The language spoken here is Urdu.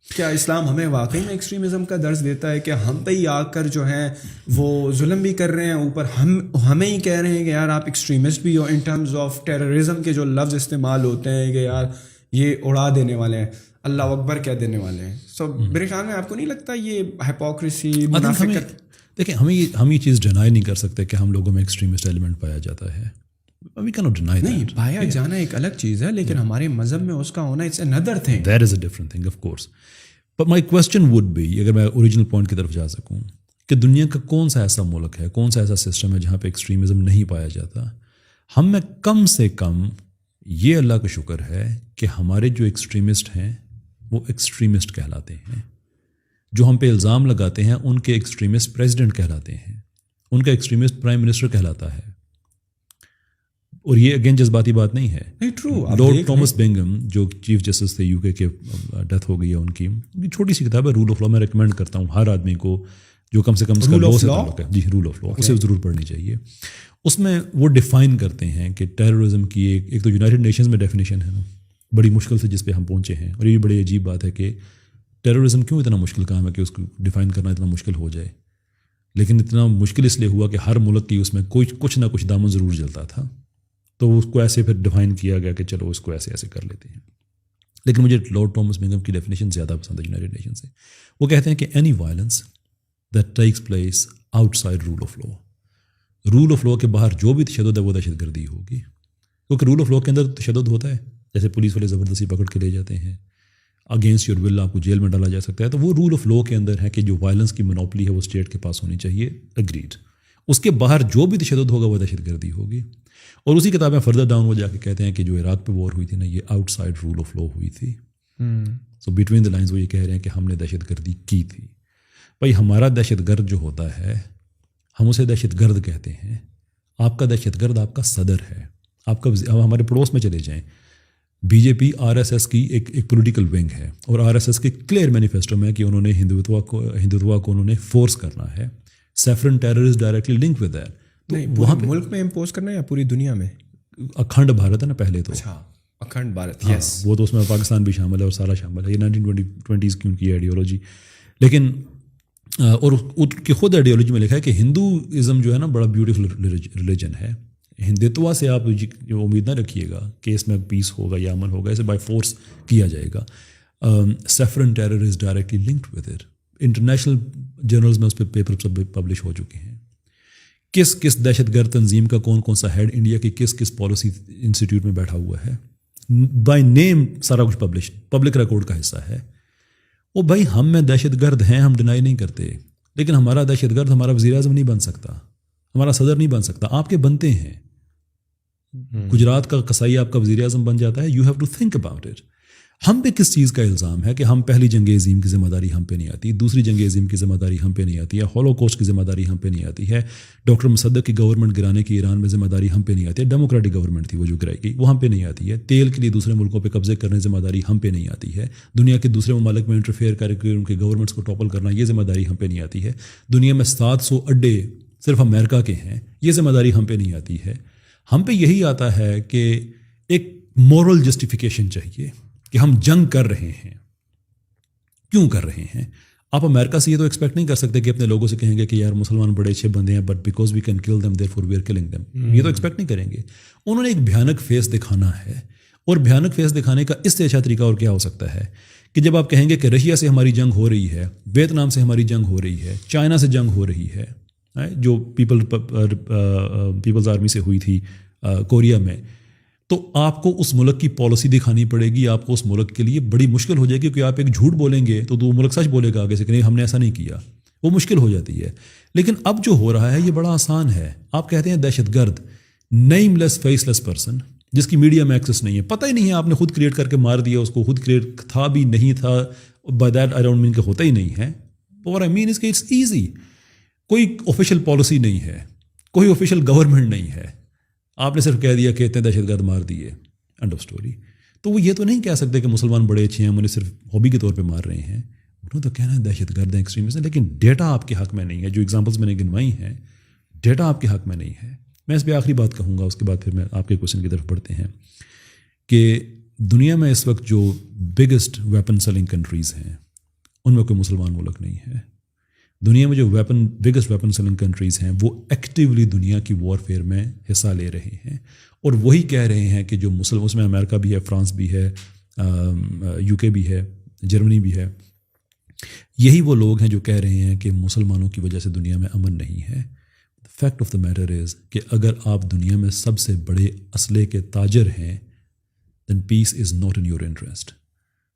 کیا اسلام ہمیں واقعی میں ایکسٹریمزم کا درس دیتا ہے کہ ہم پہ ہی آ کر جو ہیں وہ ظلم بھی کر رہے ہیں، اوپر ہمیں ہی کہہ رہے ہیں کہ یار آپ ایکسٹریمسٹ بھی ہو، ان ٹرمز آف ٹیررزم کے جو لفظ استعمال ہوتے ہیں کہ یار یہ اڑا دینے والے ہیں، اللہ اکبر کہہ دینے والے ہیں. سو میرے خیال میں آپ کو نہیں لگتا یہ ہائپوکریسی، منافقت؟ دیکھیں ہم یہ چیز ڈینائی نہیں کر سکتے کہ ہم لوگوں میں ایکسٹریمسٹ ایلیمنٹ پایا جاتا ہے. We cannot deny that. نہیں، پایا جانا ایک الگ چیز ہے، لیکن ہمارے مذہب میں اس کا ہونا it's another thing. That is a different thing, of course. But my question would be, اگر میں اوریجنل پوائنٹ کی طرف جا سکوں، کہ دنیا کا کون سا ایسا ملک ہے، کون سا ایسا سسٹم ہے جہاں پہ ایکسٹریمزم نہیں پایا جاتا؟ ہم میں کم سے کم یہ اللہ کا شکر ہے کہ ہمارے جو ایکسٹریمسٹ ہیں وہ ایکسٹریمسٹ کہلاتے ہیں. جو ہم پہ الزام لگاتے ہیں ان کے ایکسٹریمسٹ پریزیڈنٹ کہلاتے ہیں، ان کا ایکسٹریمسٹ پرائم منسٹر کہلاتا ہے. اور یہ اگین جذباتی بات نہیں ہے. لارڈ ٹامس بنگم جو چیف جسٹس تھے UK کے، ڈیتھ ہو گئی ہے ان کی. چھوٹی سی کتاب ہے رول آف لا، میں ریکمینڈ کرتا ہوں ہر آدمی کو جو کم سے کم اس کا لا سے تعلق ہے. جی، رول آف لا اسے ضرور پڑھنی چاہیے. اس میں وہ ڈیفائن کرتے ہیں کہ ٹیررزم کی ایک تو یونائٹڈ نیشنز میں ڈیفینیشن ہے نا، بڑی مشکل سے جس پہ ہم پہنچے ہیں. اور یہ بڑی عجیب بات ہے کہ ٹیررزم کیوں اتنا مشکل کام ہے کہ اس کو ڈیفائن کرنا اتنا مشکل ہو جائے. لیکن اتنا مشکل اس لیے ہوا کہ ہر ملک کی اس میں کچھ نہ کچھ دامن ضرور جلتا تھا، تو اس کو ایسے پھر ڈیفائن کیا گیا کہ چلو اس کو ایسے کر لیتے ہیں. لیکن مجھے لارڈ ٹامس بنگم کی ڈیفینیشن زیادہ پسند ہے یونائٹڈ نیشن سے. وہ کہتے ہیں کہ any violence that takes place outside rule of law. Rule of law کے باہر جو بھی تشدد ہے وہ دہشت گردی ہوگی. کیونکہ رول آف لا کے اندر تشدد ہوتا ہے، جیسے پولیس والے زبردستی پکڑ کے لے جاتے ہیں، اگینسٹ یور ول آپ کو جیل میں ڈالا جا سکتا ہے. تو وہ رول آف لا کے اندر ہے کہ جو وائلنس کی مونوپلی ہے وہ اسٹیٹ کے پاس ہونی چاہیے. اگریڈ. اس کے باہر جو بھی تشدد ہوگا وہ دہشت گردی ہوگی. اور اسی کتاب میں فردر ڈاؤن وہ جا کے کہتے ہیں کہ جو عراق پہ وار ہوئی تھی نا، یہ outside rule of law ہوئی تھی. سو بٹوین دا لائنز وہ یہ کہہ رہے ہیں کہ ہم نے دہشت گردی کی تھی. بھائی ہمارا دہشت گرد جو ہوتا ہے ہم اسے دہشت گرد کہتے ہیں. آپ کا دہشت گرد آپ کا صدر ہے. آپ کا ہمارے پڑوس میں چلے جائیں، BJP RSS کی ایک پولیٹیکل ونگ ہے، اور RSS کے کلیئر مینیفیسٹو میں کہ انہوں نے ہندوتوا کو انہوں نے فورس کرنا ہے. Saffron terror is directly link with that. نہیں، وہاں ملک میں امپوز کرنا ہے یا پوری دنیا میں؟ اکھنڈ بھارت ہے نا پہلے تو. اچھا، اکھنڈ بھارت، یس. وہ تو اس میں پاکستان بھی شامل ہے اور سارا شامل ہے. یہ 1920s کی ان کی آئیڈیالوجی. لیکن اور ان کی خود آئیڈیالوجی میں لکھا ہے کہ ہندوازم جو ہے نا بڑا بیوٹیفل ریلیجن ہے. ہندوتوا سے آپ امید نہ رکھیے گا کہ اس میں پیس ہوگا یا امن ہوگا، اسے بائی فورس کیا جائے گا. Saffron terror is directly linked with it. International journals میں اس پہ پیپر سب پبلش ہو چکے ہیں. کس دہشت گرد تنظیم کا کون سا ہیڈ انڈیا کی کس پالیسی انسٹیٹیوٹ میں بیٹھا ہوا ہے، بائی نیم سارا کچھ پبلک ریکارڈ کا حصہ ہے. وہ بھائی ہم میں دہشت گرد ہیں، ہم ڈینائی نہیں کرتے، لیکن ہمارا دہشت گرد ہمارا وزیر اعظم نہیں بن سکتا، ہمارا صدر نہیں بن سکتا. آپ کے بنتے ہیں. گجرات کا قصائی آپ کا وزیر اعظم بن جاتا ہے. You have to think about it. ہم پہ کس چیز کا الزام ہے کہ ہم پہلی جنگ عظیم کی ذمہ داری ہم پہ نہیں آتی، دوسری جنگ عظیم کی ذمہ داری ہم پہ نہیں آتی ہے، ہولوکوسٹ کی ذمہ داری ہم پہ نہیں آتی ہے، ڈاکٹر مصدق کی گورنمنٹ گرانے کی ایران میں ذمہ داری ہم پہ نہیں آتی ہے، ڈیموکریٹک گورنمنٹ تھی وہ جو گرائی گئی وہ ہم پہ نہیں آتی ہے، تیل کے لیے دوسرے ملکوں پہ قبضے کرنے ذمہ داری ہم پہ نہیں آتی ہے، دنیا کے دوسرے ممالک میں انٹرفیئر کر کے ان کے گورنمنٹس کو ٹاپل کرنا یہ ذمہ داری ہم پہ نہیں آتی ہے، دنیا میں 700 اڈے صرف امریکہ کے ہیں یہ ذمہ داری ہم پہ نہیں آتی ہے. ہم پہ یہی آتا ہے کہ ایک مورل جسٹیفیکیشن چاہیے کہ ہم جنگ کر رہے ہیں. کیوں کر رہے ہیں؟ آپ امریکہ سے یہ تو ایکسپیکٹ نہیں کر سکتے کہ اپنے لوگوں سے کہیں گے کہ یار مسلمان بڑے اچھے بندے ہیں but because we can kill them therefore we are killing them. یہ تو ایکسپیکٹ نہیں کریں گے. انہوں نے ایک بھیانک فیس دکھانا ہے، اور بھیانک فیس دکھانے کا اس سے اچھا طریقہ اور کیا ہو سکتا ہے کہ جب آپ کہیں گے کہ رشیا سے ہماری جنگ ہو رہی ہے، ویتنام سے ہماری جنگ ہو رہی ہے، چائنا سے جنگ ہو رہی ہے جو پیپلز آرمی سے ہوئی تھی کوریا میں، تو آپ کو اس ملک کی پالیسی دکھانی پڑے گی. آپ کو اس ملک کے لیے بڑی مشکل ہو جائے گی کیونکہ آپ ایک جھوٹ بولیں گے تو ملک سچ بولے گا آگے سے کہ نہیں ہم نے ایسا نہیں کیا. وہ مشکل ہو جاتی ہے. لیکن اب جو ہو رہا ہے یہ بڑا آسان ہے. آپ کہتے ہیں دہشت گرد، نیم لیس فیس لیس پرسن جس کی میڈیا میں ایکسس نہیں ہے، پتہ ہی نہیں ہے، آپ نے خود کریٹ کر کے مار دیا اس کو، خود کریٹ تھا بھی نہیں تھا، by that I don't mean کہ ہوتا ہی نہیں ہے. اور آئی مین از کہ اٹس ایزی. کوئی آفیشیل پالیسی نہیں ہے، کوئی آفیشیل گورنمنٹ نہیں ہے، آپ نے صرف کہہ دیا کہ اتنے دہشت گرد مار دیے، اینڈ آف اسٹوری. تو وہ یہ تو نہیں کہہ سکتے کہ مسلمان بڑے اچھے ہیں، ہم انہیں صرف ہابی کے طور پہ مار رہے ہیں. انہوں تو کہنا ہے دہشت گرد ہیں، ایکسٹریمسٹ ہیں، لیکن ڈیٹا آپ کے حق میں نہیں ہے. جو ایگزامپلس میں نے گنوائی ہیں ڈیٹا آپ کے حق میں نہیں ہے. میں اس پہ آخری بات کہوں گا، اس کے بعد پھر میں آپ کے کوشچن کی طرف بڑھتے ہیں کہ دنیا میں اس وقت جو بگیسٹ ویپن سیلنگ کنٹریز ہیں ان میں کوئی مسلمان ملک نہیں ہے. دنیا میں جو بگیسٹ ویپن سیلنگ کنٹریز ہیں وہ ایکٹیولی دنیا کی وار فیئر میں حصہ لے رہے ہیں, اور وہی کہہ رہے ہیں کہ جو مسلم, اس میں امریکہ بھی ہے, فرانس بھی ہے, UK بھی ہے, جرمنی بھی ہے, یہی وہ لوگ ہیں جو کہہ رہے ہیں کہ مسلمانوں کی وجہ سے دنیا میں امن نہیں ہے. Fact of the matter is کہ اگر آپ دنیا میں سب سے بڑے اسلحے کے تاجر ہیں, then peace is not in your interest.